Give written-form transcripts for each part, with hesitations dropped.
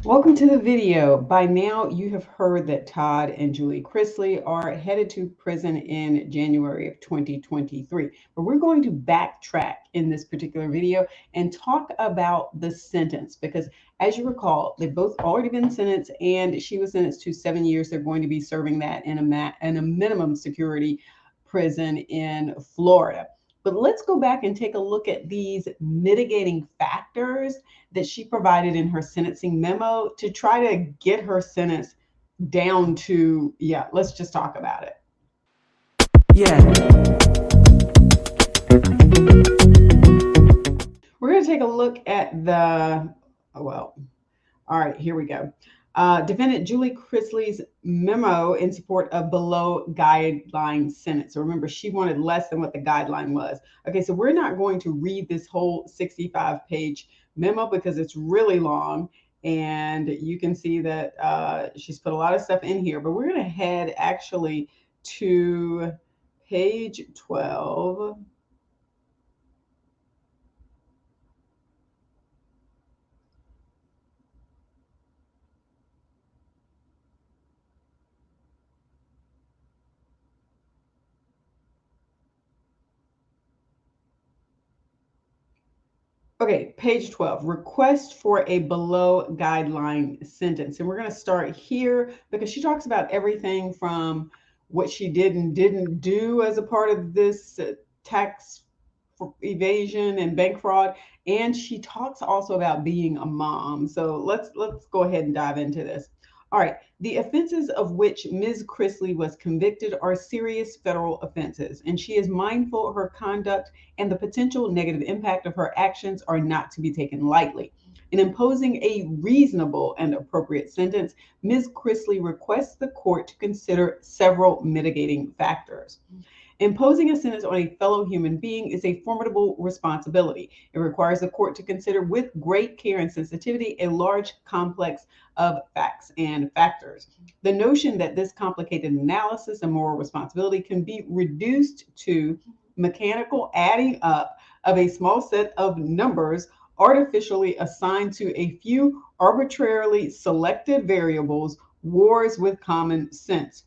Welcome to the video. By now, you have heard that Todd and Julie Chrisley are headed to prison in January of 2023. But we're going to backtrack in this particular video and talk about the sentence because, as you recall, they've both already been sentenced, and she was sentenced to 7 years. They're going to be serving that in a minimum security prison in Florida. But let's go back and take a look at these mitigating factors that she provided in her sentencing memo to try to get her sentence down to, yeah, let's just talk about it. Yeah. We're going to take a look at all right, here we go. Defendant Julie Chrisley's memo in support of below guideline sentence. So remember, she wanted less than what the guideline was. Okay, so we're not going to read this whole 65-page memo because it's really long. And you can see that she's put a lot of stuff in here. But we're going to head actually to page 12. Okay, page 12, request for a below guideline sentence. And we're going to start here because she talks about everything from what she did and didn't do as a part of this tax evasion and bank fraud. And she talks also about being a mom. So let's go ahead and dive into this. All right. The offenses of which Ms. Chrisley was convicted are serious federal offenses, and she is mindful her conduct and the potential negative impact of her actions are not to be taken lightly. In imposing a reasonable and appropriate sentence, Ms. Chrisley requests the court to consider several mitigating factors. Imposing a sentence on a fellow human being is a formidable responsibility. It requires the court to consider with great care and sensitivity a large complex of facts and factors. The notion that this complicated analysis and moral responsibility can be reduced to mechanical adding up of a small set of numbers artificially assigned to a few arbitrarily selected variables wars with common sense.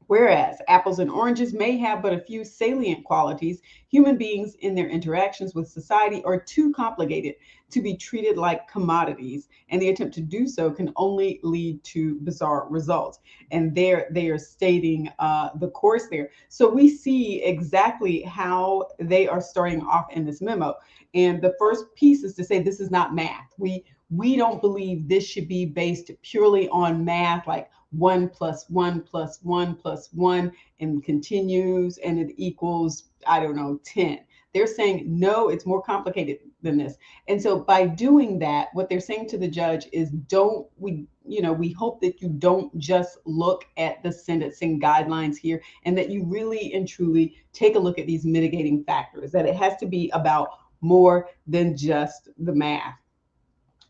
Whereas apples and oranges may have but a few salient qualities, human beings in their interactions with society are too complicated to be treated like commodities, and the attempt to do so can only lead to bizarre results. And there they are stating the course there. So we see exactly how they are starting off in this memo. And the first piece is to say this is not math. We don't believe this should be based purely on math, like 1 plus 1 plus 1 plus 1 and continues and it equals, I don't know, 10. They're saying, no, it's more complicated than this. And so by doing that, what they're saying to the judge is we hope that you don't just look at the sentencing guidelines here and that you really and truly take a look at these mitigating factors, that it has to be about more than just the math.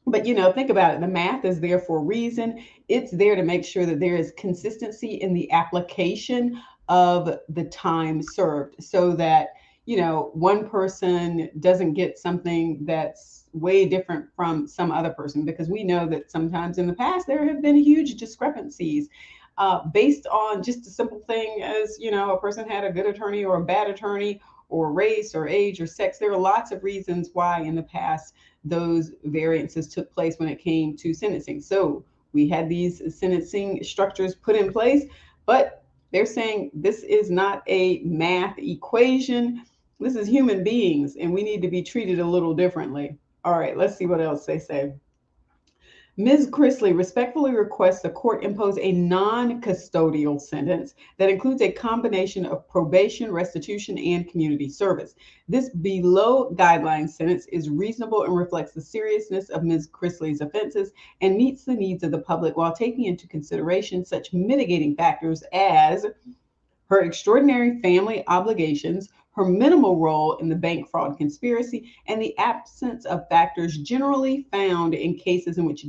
But think about it. The math is there for a reason. It's there to make sure that there is consistency in the application of the time served so that, one person doesn't get something that's way different from some other person, because we know that sometimes in the past there have been huge discrepancies based on just a simple thing as, a person had a good attorney or a bad attorney, or race or age or sex. There are lots of reasons why in the past those variances took place when it came to sentencing. So we had these sentencing structures put in place, but they're saying this is not a math equation. This is human beings, and we need to be treated a little differently. All right, let's see what else they say. Ms. Chrisley respectfully requests the court impose a non-custodial sentence that includes a combination of probation, restitution, and community service. This below guideline sentence is reasonable and reflects the seriousness of Ms. Chrisley's offenses and meets the needs of the public while taking into consideration such mitigating factors as her extraordinary family obligations, her minimal role in the bank fraud conspiracy, and the absence of factors generally found in cases in which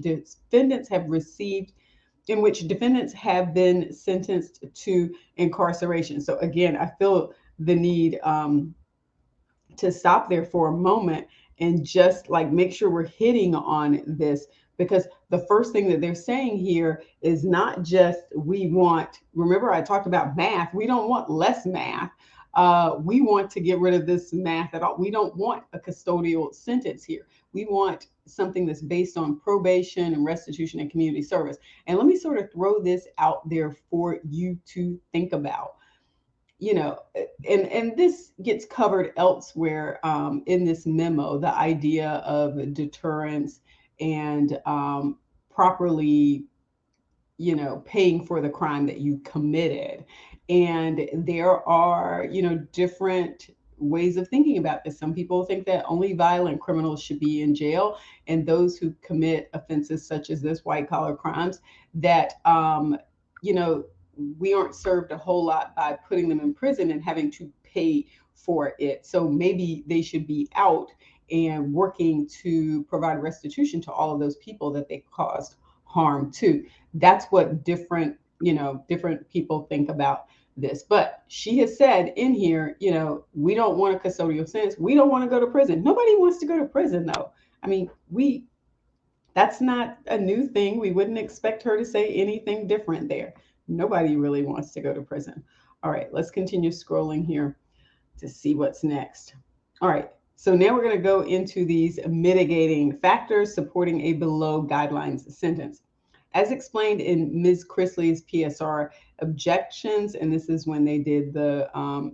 defendants have been sentenced to incarceration. So again, I feel the need to stop there for a moment and just like make sure we're hitting on this, because the first thing that they're saying here is not just we want, remember I talked about math, we don't want less math. We want to get rid of this math at all. We don't want a custodial sentence here. We want something that's based on probation and restitution and community service. And let me sort of throw this out there for you to think about. You know, and this gets covered elsewhere in this memo, the idea of deterrence and properly, you know, paying for the crime that you committed. And there are, you know, different ways of thinking about this. Some people think that only violent criminals should be in jail, and those who commit offenses such as this, white collar crimes, that you know, we aren't served a whole lot by putting them in prison and having to pay for it. So maybe they should be out and working to provide restitution to all of those people that they caused harm to. That's what different, you know, different people think about this. But she has said in here, you know, we don't want a custodial sentence. We don't want to go to prison. Nobody wants to go to prison, though. I mean, that's not a new thing. We wouldn't expect her to say anything different there. Nobody really wants to go to prison. All right, let's continue scrolling here to see what's next. All right, so now we're going to go into these mitigating factors supporting a below guidelines sentence. As explained in Ms. Chrisley's PSR objections, and this is when they did the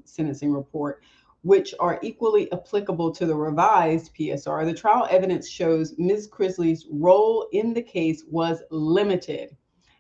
sentencing report, which are equally applicable to the revised PSR, the trial evidence shows Ms. Chrisley's role in the case was limited,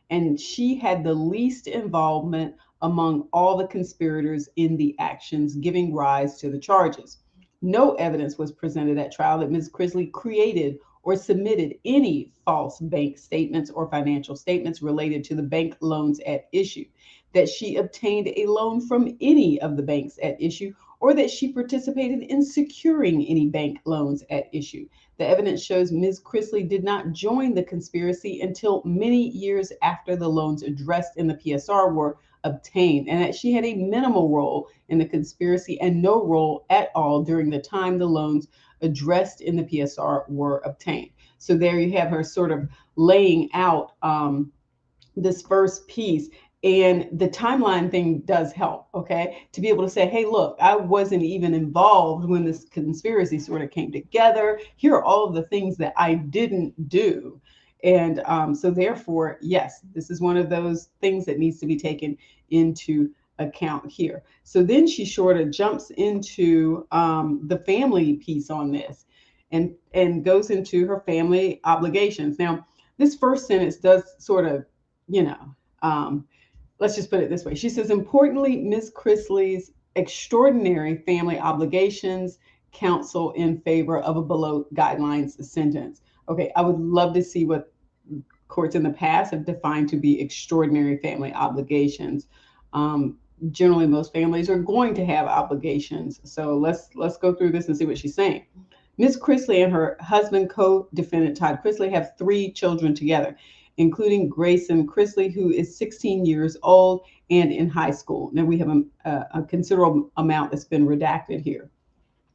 and she had the least involvement among all the conspirators in the actions giving rise to the charges. No evidence was presented at trial that Ms. Chrisley created or submitted any false bank statements or financial statements related to the bank loans at issue, that she obtained a loan from any of the banks at issue, or that she participated in securing any bank loans at issue. The evidence shows Ms. Chrisley did not join the conspiracy until many years after the loans addressed in the PSR were obtained, and that she had a minimal role in the conspiracy and no role at all during the time the loans addressed in the PSR were obtained. So there you have her sort of laying out this first piece. And the timeline thing does help, okay? To be able to say, hey, look, I wasn't even involved when this conspiracy sort of came together. Here are all of the things that I didn't do. And so therefore, yes, this is one of those things that needs to be taken into account here. So then she sort of jumps into the family piece on this and goes into her family obligations. Now, this first sentence does sort of, you know, let's just put it this way. She says, importantly, Ms. Chrisley's extraordinary family obligations counsel in favor of a below guidelines sentence. Okay, I would love to see what courts in the past have defined to be extraordinary family obligations. Generally, most families are going to have obligations. So let's go through this and see what she's saying. Ms. Chrisley and her husband, co-defendant Todd Chrisley, have 3 children together, including Grayson Chrisley, who is 16 years old and in high school. Now we have a considerable amount that's been redacted here.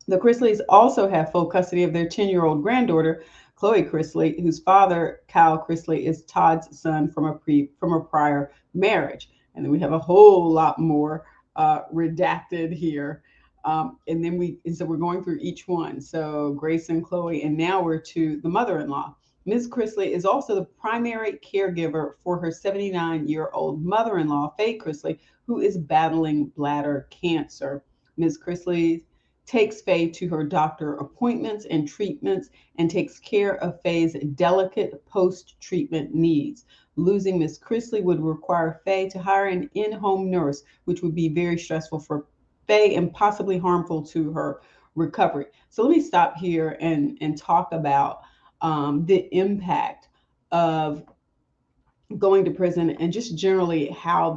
The Chrisleys also have full custody of their 10-year-old granddaughter, Chloe Chrisley, whose father, Kyle Chrisley, is Todd's son from a prior marriage. And then we have a whole lot more redacted here. So we're going through each one. So Grayson, Chloe, and now we're to the mother-in-law. Ms. Chrisley is also the primary caregiver for her 79-year-old mother-in-law, Faye Chrisley, who is battling bladder cancer. Ms. Chrisley takes Faye to her doctor appointments and treatments and takes care of Faye's delicate post-treatment needs. Losing Ms. Chrisley would require Faye to hire an in-home nurse, which would be very stressful for Faye and possibly harmful to her recovery. So let me stop here and talk about the impact of going to prison and just generally how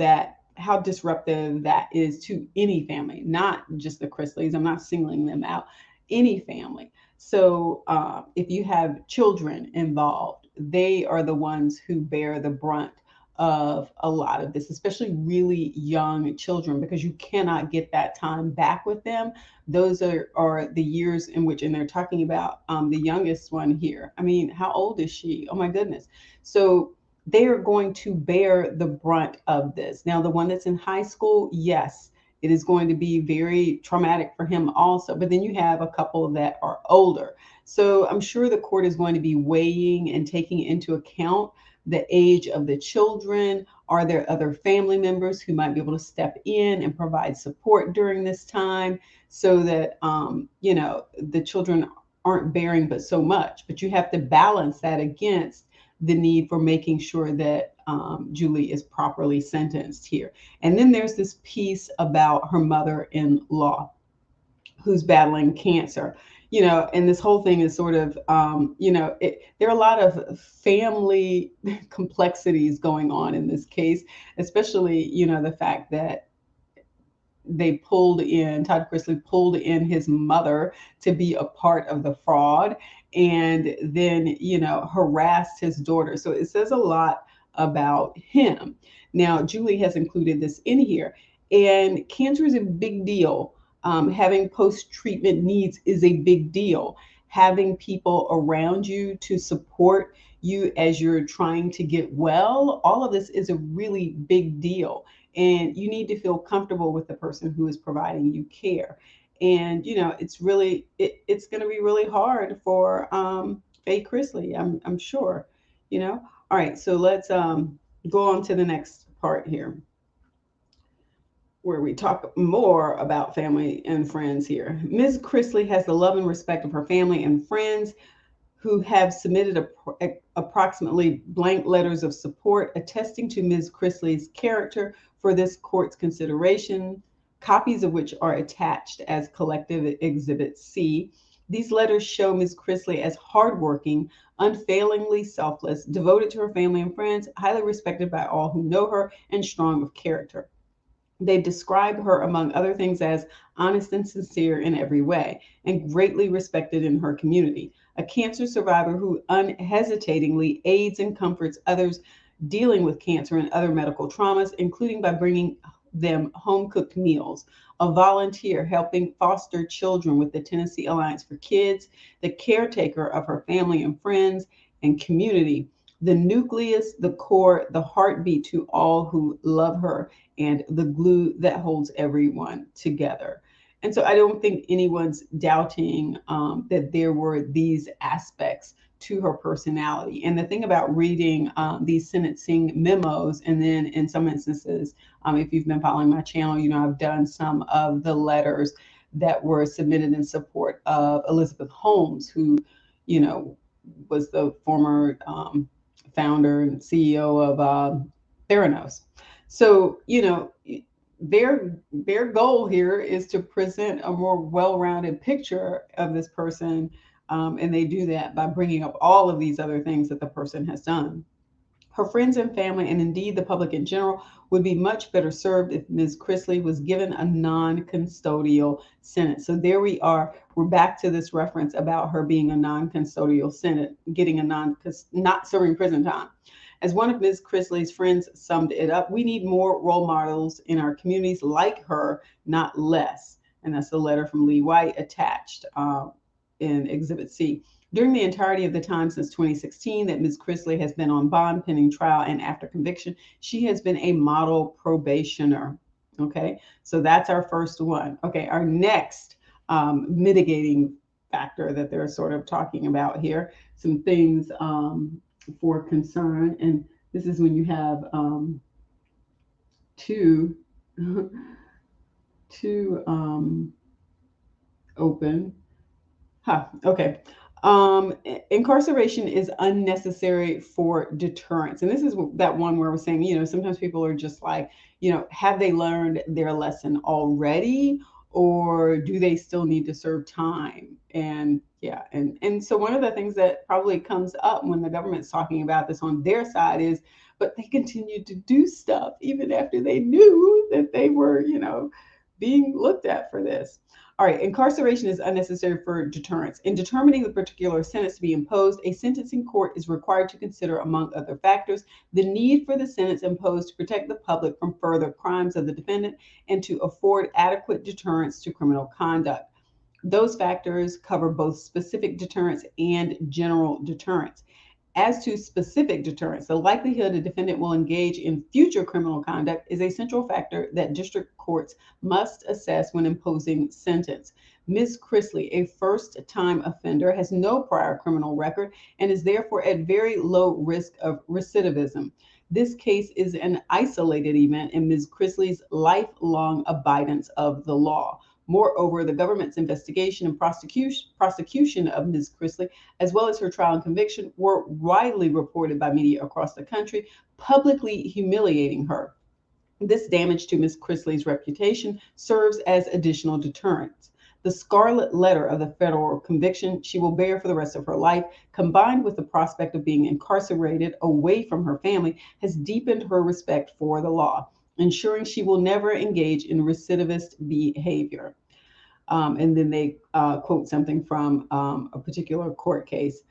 disruptive that is to any family, not just the Chrisleys. I'm not singling them out, any family. So if you have children involved, they are the ones who bear the brunt of a lot of this, especially really young children, because you cannot get that time back with them. Those are the years in which, and they're talking about the youngest one here. I mean, how old is she? Oh my goodness. So they are going to bear the brunt of this. Now, the one that's in high school, yes, it is going to be very traumatic for him also. But then you have a couple that are older. So I'm sure the court is going to be weighing and taking into account the age of the children. Are there other family members who might be able to step in and provide support during this time so that, the children aren't bearing but so much? But you have to balance that against the need for making sure that Julie is properly sentenced here. And then there's this piece about her mother-in-law who's battling cancer. And this whole thing is sort of, there are a lot of family complexities going on in this case, especially, the fact that Todd Chrisley pulled in his mother to be a part of the fraud and then, harassed his daughter. So it says a lot about him. Now, Julie has included this in here, and cancer is a big deal. Having post-treatment needs is a big deal. Having people around you to support you as you're trying to get well, all of this is a really big deal. And you need to feel comfortable with the person who is providing you care. And, it's going to be really hard for Faye Chrisley, I'm sure, All right, so let's go on to the next part here, where we talk more about family and friends here. Ms. Chrisley has the love and respect of her family and friends who have submitted approximately blank letters of support attesting to Ms. Chrisley's character for this court's consideration, copies of which are attached as Collective Exhibit C. These letters show Ms. Chrisley as hardworking, unfailingly selfless, devoted to her family and friends, highly respected by all who know her, and strong of character. They describe her, among other things, as honest and sincere in every way, and greatly respected in her community. A cancer survivor who unhesitatingly aids and comforts others dealing with cancer and other medical traumas, including by bringing them home-cooked meals. A volunteer helping foster children with the Tennessee Alliance for Kids, the caretaker of her family and friends and community, the nucleus, the core, the heartbeat to all who love her, and the glue that holds everyone together. And so I don't think anyone's doubting that there were these aspects to her personality. And the thing about reading these sentencing memos, and then in some instances, if you've been following my channel, I've done some of the letters that were submitted in support of Elizabeth Holmes, who, was the former founder and CEO of Theranos. So, their goal here is to present a more well-rounded picture of this person, and they do that by bringing up all of these other things that the person has done. Her friends and family, and indeed the public in general, would be much better served if Ms. Chrisley was given a non-custodial sentence. So there we are. We're back to this reference about her being a non-custodial sentence, getting not serving prison time. As one of Ms. Chrisley's friends summed it up, we need more role models in our communities like her, not less. And that's a letter from Lee White attached in Exhibit C. During the entirety of the time since 2016 that Ms. Chrisley has been on bond pending trial and after conviction, she has been a model probationer. Okay, so that's our first one. Okay, our next mitigating factor that they're sort of talking about here, some things for concern, and this is when you have two open. Okay. Incarceration is unnecessary for deterrence. And this is that one where we're saying, sometimes people are just like, have they learned their lesson already, or do they still need to serve time? And yeah, and so one of the things that probably comes up when the government's talking about this on their side is, but they continued to do stuff even after they knew that they were, being looked at for this. All right, incarceration is unnecessary for deterrence. In determining the particular sentence to be imposed, a sentencing court is required to consider, among other factors, the need for the sentence imposed to protect the public from further crimes of the defendant and to afford adequate deterrence to criminal conduct. Those factors cover both specific deterrence and general deterrence. As to specific deterrence, the likelihood a defendant will engage in future criminal conduct is a central factor that district courts must assess when imposing sentence. Ms. Chrisley, a first-time offender, has no prior criminal record and is therefore at very low risk of recidivism. This case is an isolated event in Ms. Chrisley's lifelong abidance of the law. Moreover, the government's investigation and prosecution of Ms. Chrisley, as well as her trial and conviction, were widely reported by media across the country, publicly humiliating her. This damage to Ms. Chrisley's reputation serves as additional deterrence. The scarlet letter of the federal conviction she will bear for the rest of her life, combined with the prospect of being incarcerated away from her family, has deepened her respect for the law, ensuring she will never engage in recidivist behavior. And then they quote something from a particular court case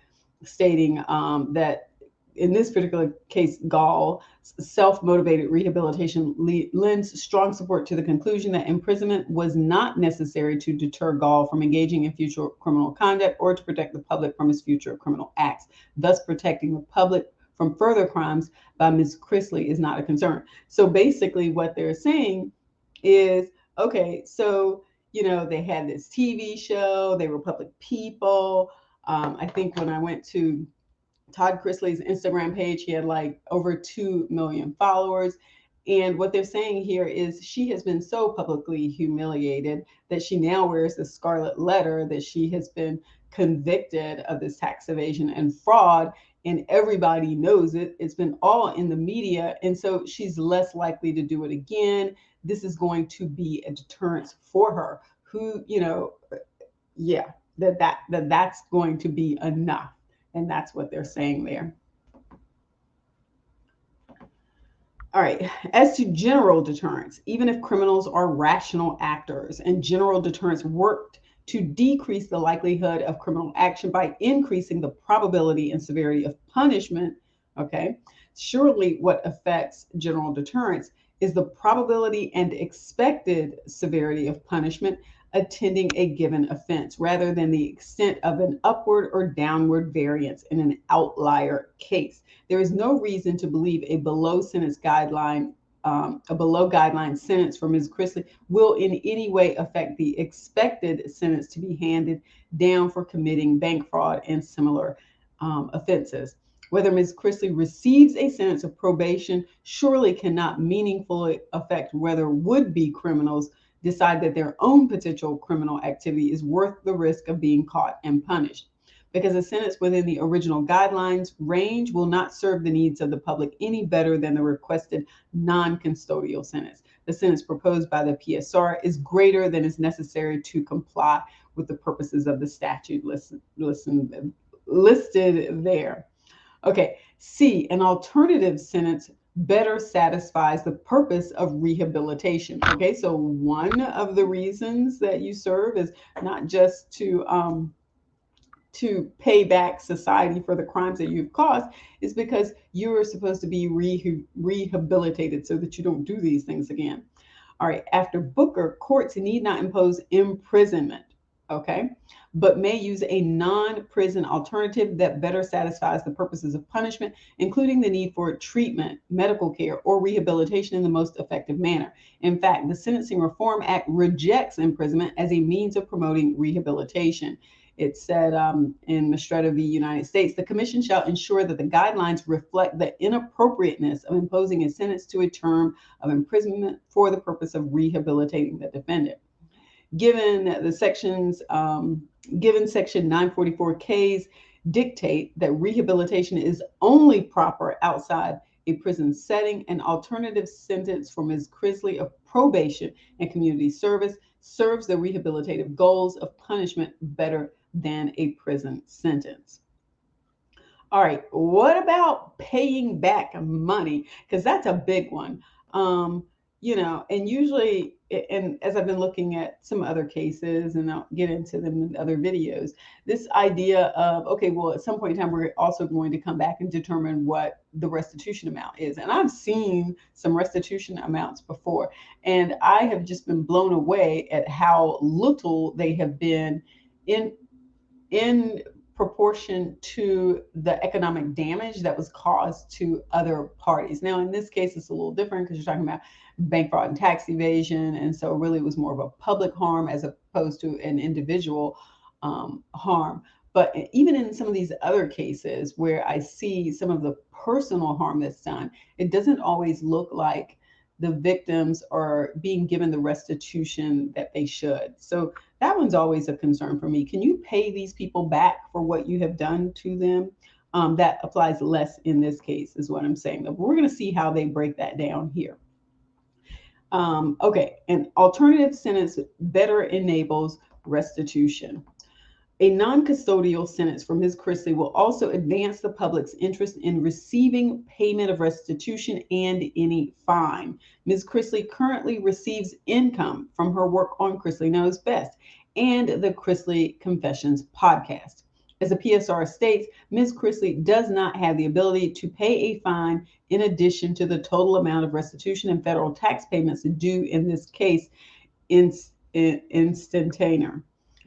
stating that in this particular case, Gall, self-motivated rehabilitation lends strong support to the conclusion that imprisonment was not necessary to deter Gall from engaging in future criminal conduct or to protect the public from his future criminal acts. Thus, protecting the public from further crimes by Ms. Chrisley is not a concern. So basically what they're saying is, okay, so, they had this TV show, they were public people. I think when I went to Todd Chrisley's Instagram page, he had like over 2 million followers. And what they're saying here is she has been so publicly humiliated that she now wears the scarlet letter that she has been convicted of this tax evasion and fraud. And everybody knows it. It's been all in the media. And so she's less likely to do it again. This is going to be a deterrence for her. That's going to be enough. And that's what they're saying there. All right, as to general deterrence, even if criminals are rational actors and general deterrence worked to decrease the likelihood of criminal action by increasing the probability and severity of punishment, okay, surely what affects general deterrence is the probability and expected severity of punishment attending a given offense, rather than the extent of an upward or downward variance in an outlier case. There is no reason to believe a below guideline sentence for Ms. Chrisley will in any way affect the expected sentence to be handed down for committing bank fraud and similar offenses. Whether Ms. Chrisley receives a sentence of probation surely cannot meaningfully affect whether would-be criminals decide that their own potential criminal activity is worth the risk of being caught and punished. Because a sentence within the original guidelines range will not serve the needs of the public any better than the requested non-custodial sentence. The sentence proposed by the PSR is greater than is necessary to comply with the purposes of the statute listed there. Okay, C, an alternative sentence better satisfies the purpose of rehabilitation. Okay, so one of the reasons that you serve is not just to pay back society for the crimes that you've caused, is because you're supposed to be rehabilitated so that you don't do these things again. All right, after Booker, courts need not impose imprisonment, okay, but may use a non-prison alternative that better satisfies the purposes of punishment, including the need for treatment, medical care, or rehabilitation in the most effective manner. In fact, the Sentencing Reform Act rejects imprisonment as a means of promoting rehabilitation. It said in Mistretta v. United States, the commission shall ensure that the guidelines reflect the inappropriateness of imposing a sentence to a term of imprisonment for the purpose of rehabilitating the defendant. Given section 944K's dictate that rehabilitation is only proper outside a prison setting, an alternative sentence for Ms. Chrisley of probation and community service serves the rehabilitative goals of punishment better than a prison sentence. All right, what about paying back money? Because that's a big one. And usually and as I've been looking at some other cases, and I'll get into them in other videos, this idea of, okay, well, at some point in time, we're also going to come back and determine what the restitution amount is. And I've seen some restitution amounts before, and I have just been blown away at how little they have been in proportion to the economic damage that was caused to other parties. Now, in this case, it's a little different because you're talking about bank fraud and tax evasion. And so really it was more of a public harm as opposed to an individual harm. But even in some of these other cases where I see some of the personal harm that's done, it doesn't always look like the victims are being given the restitution that they should. So that one's always a concern for me. Can you pay these people back for what you have done to them? That applies less in this case, is what I'm saying. But we're going to see how they break that down here. Okay, an alternative sentence better enables restitution. A non-custodial sentence for Ms. Chrisley will also advance the public's interest in receiving payment of restitution and any fine. Ms. Chrisley currently receives income from her work on Chrisley Knows Best and the Chrisley Confessions podcast. As the PSR states, Ms. Chrisley does not have the ability to pay a fine in addition to the total amount of restitution and federal tax payments due in this case instantaneously.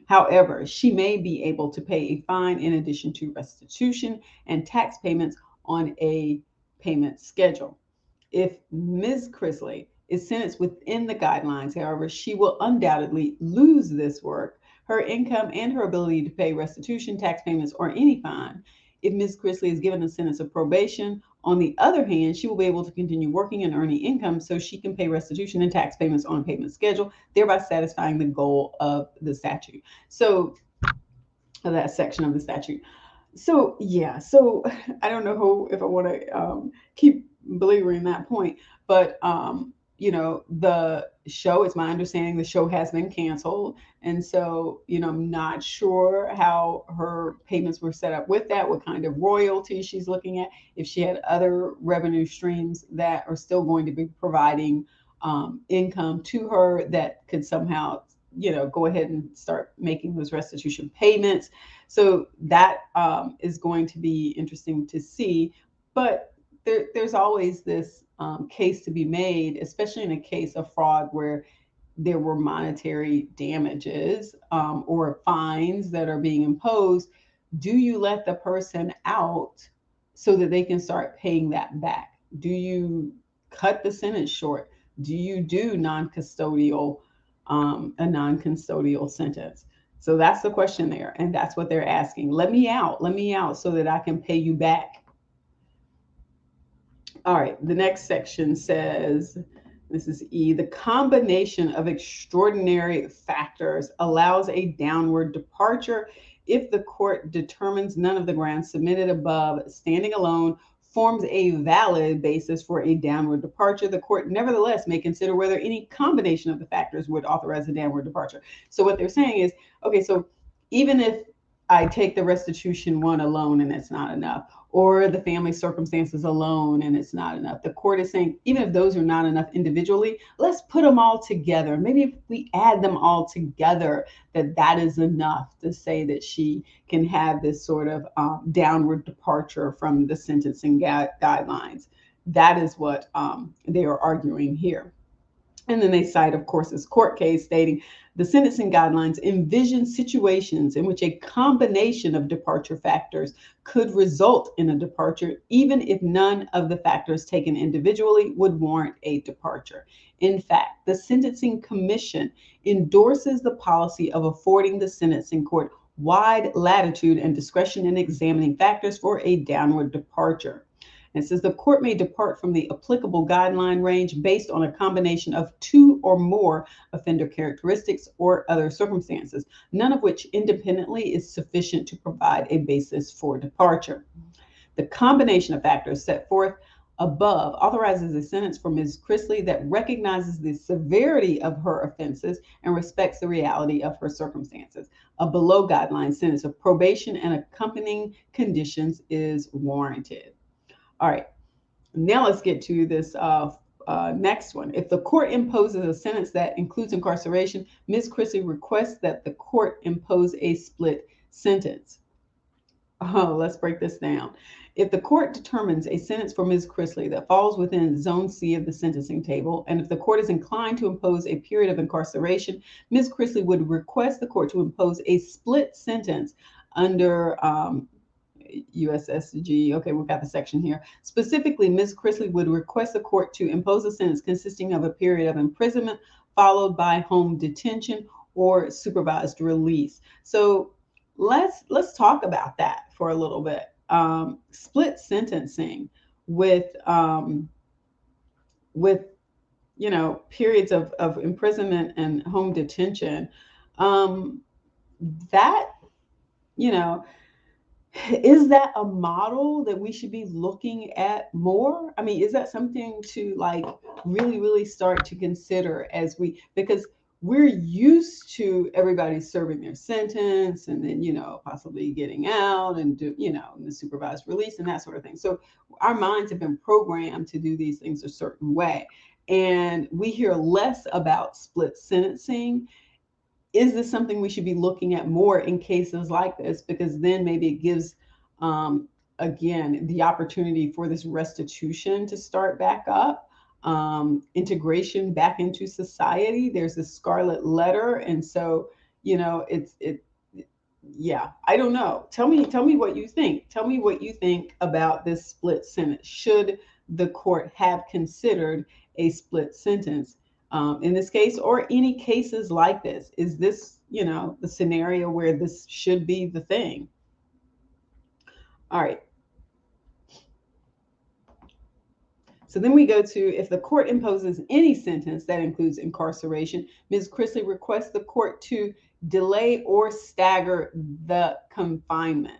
However, she may be able to pay a fine in addition to restitution and tax payments on a payment schedule. If Ms. Chrisley is sentenced within the guidelines, however, she will undoubtedly lose this work, her income, and her ability to pay restitution, tax payments, or any fine. If Ms. Chrisley is given a sentence of probation, on the other hand, she will be able to continue working and earning income so she can pay restitution and tax payments on a payment schedule, thereby satisfying the goal of the statute. So that section of the statute. So yeah, so I don't know if I want to keep belaboring that point, but the show, it's my understanding the show has been canceled. And so, I'm not sure how her payments were set up with that, what kind of royalty she's looking at, if she had other revenue streams that are still going to be providing income to her that could somehow, go ahead and start making those restitution payments. So that is going to be interesting to see. But there's always this case to be made, especially in a case of fraud where there were monetary damages or fines that are being imposed. Do you let the person out so that they can start paying that back? Do you cut the sentence short? Do you do a non-custodial sentence? So that's the question there. And that's what they're asking. Let me out so that I can pay you back. All right, the next section says, this is E, the combination of extraordinary factors allows a downward departure if the court determines none of the grounds submitted above, standing alone, forms a valid basis for a downward departure. The court nevertheless may consider whether any combination of the factors would authorize a downward departure. So what they're saying is, okay, so even if I take the restitution one alone and it's not enough, or the family circumstances alone and it's not enough, the court is saying, even if those are not enough individually, let's put them all together. Maybe if we add them all together, that is enough to say that she can have this sort of downward departure from the sentencing guidelines. That is what they are arguing here. And then they cite, of course, this court case stating the sentencing guidelines envision situations in which a combination of departure factors could result in a departure, even if none of the factors taken individually would warrant a departure. In fact, the Sentencing Commission endorses the policy of affording the sentencing court wide latitude and discretion in examining factors for a downward departure. It says the court may depart from the applicable guideline range based on a combination of two or more offender characteristics or other circumstances, none of which independently is sufficient to provide a basis for departure. The combination of factors set forth above authorizes a sentence for Ms. Chrisley that recognizes the severity of her offenses and respects the reality of her circumstances. A below guideline sentence of probation and accompanying conditions is warranted. All right, now let's get to this Next one. If the court imposes a sentence that includes incarceration, Ms. Chrisley requests that the court impose a split sentence. Oh, let's break this down. If the court determines a sentence for Ms. Chrisley that falls within Zone C of the sentencing table, and if the court is inclined to impose a period of incarceration, Ms. Chrisley would request the court to impose a split sentence under USSG. Okay, we've got the section here. Specifically, Ms. Chrisley would request the court to impose a sentence consisting of a period of imprisonment followed by home detention or supervised release. So let's talk about that for a little bit. Split sentencing with periods of imprisonment and home detention. That is that a model that we should be looking at more? I mean, is that something to like really start to consider because we're used to everybody serving their sentence and then, possibly getting out and the supervised release and that sort of thing. So our minds have been programmed to do these things a certain way. And we hear less about split sentencing. Is this something we should be looking at more in cases like this? Because then maybe it gives, again, the opportunity for this restitution to start back up. Integration back into society. There's a scarlet letter, and so yeah, I don't know. Tell me what you think. Tell me what you think about this split sentence. Should the court have considered a split sentence in this case, or any cases like this? Is this the scenario where this should be the thing? All right. So then we go to, if the court imposes any sentence that includes incarceration, Ms. Chrisley requests the court to delay or stagger the confinement.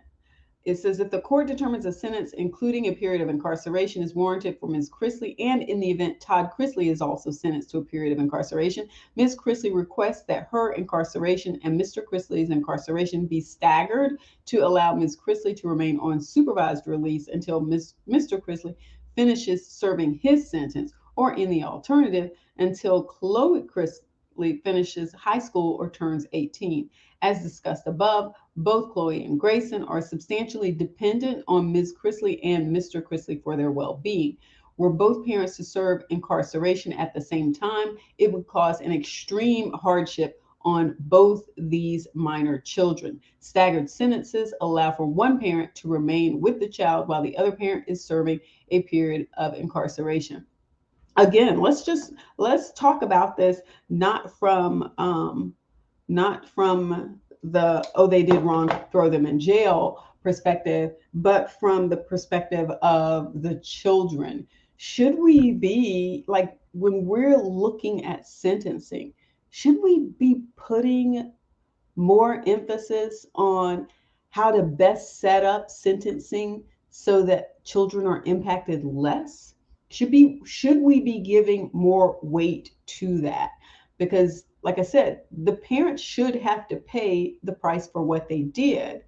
It says if the court determines a sentence including a period of incarceration is warranted for Ms. Chrisley, and in the event Todd Chrisley is also sentenced to a period of incarceration, Ms. Chrisley requests that her incarceration and Mr. Chrisley's incarceration be staggered to allow Ms. Chrisley to remain on supervised release until Mr. Chrisley finishes serving his sentence, or in the alternative, until Chloe Chrisley finishes high school or turns 18. As discussed above, both Chloe and Grayson are substantially dependent on Ms. Chrisley and Mr. Chrisley for their well-being. Were both parents to serve incarceration at the same time, it would cause an extreme hardship on both these minor children. Staggered sentences allow for one parent to remain with the child while the other parent is serving a period of incarceration. Again, let's talk about this not from the they did wrong, throw them in jail perspective, but from the perspective of the children. Should we be like, when we're looking at sentencing, should we be putting more emphasis on how to best set up sentencing so that children are impacted less? Should we be giving more weight to that? Because, like I said, the parents should have to pay the price for what they did,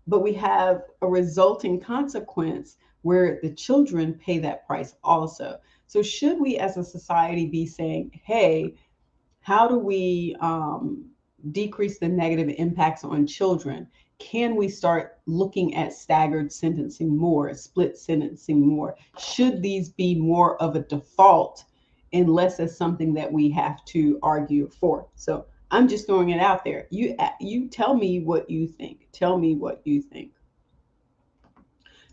but we have a resulting consequence where the children pay that price also. So should we as a society be saying, hey, how do we decrease the negative impacts on children? Can we start looking at staggered sentencing more, split sentencing more? Should these be more of a default and less as something that we have to argue for? So I'm just throwing it out there. You tell me what you think. Tell me what you think.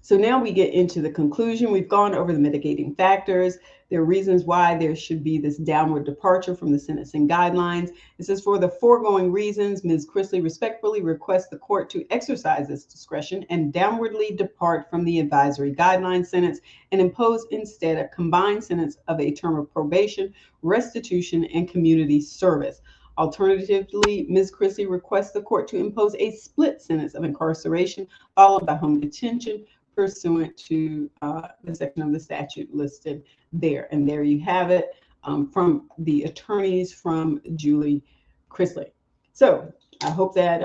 So now we get into the conclusion. We've gone over the mitigating factors. There are reasons why there should be this downward departure from the sentencing guidelines. It says, for the foregoing reasons, Ms. Chrisley respectfully requests the court to exercise its discretion and downwardly depart from the advisory guideline sentence and impose instead a combined sentence of a term of probation, restitution, and community service. Alternatively, Ms. Chrisley requests the court to impose a split sentence of incarceration followed by home detention, pursuant to the section of the statute listed there. And there you have it from the attorneys from Julie Chrisley. So I hope that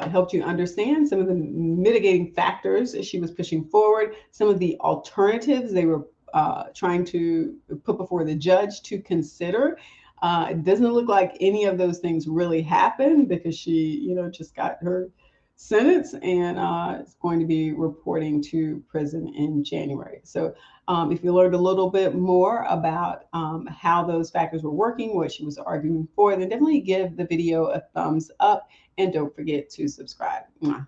helped you understand some of the mitigating factors that she was pushing forward, some of the alternatives they were trying to put before the judge to consider. It doesn't look like any of those things really happened because she, just got her sentence and is going to be reporting to prison in January. So if you learned a little bit more about how those factors were working, what she was arguing for, then definitely give the video a thumbs up and don't forget to subscribe. Mwah.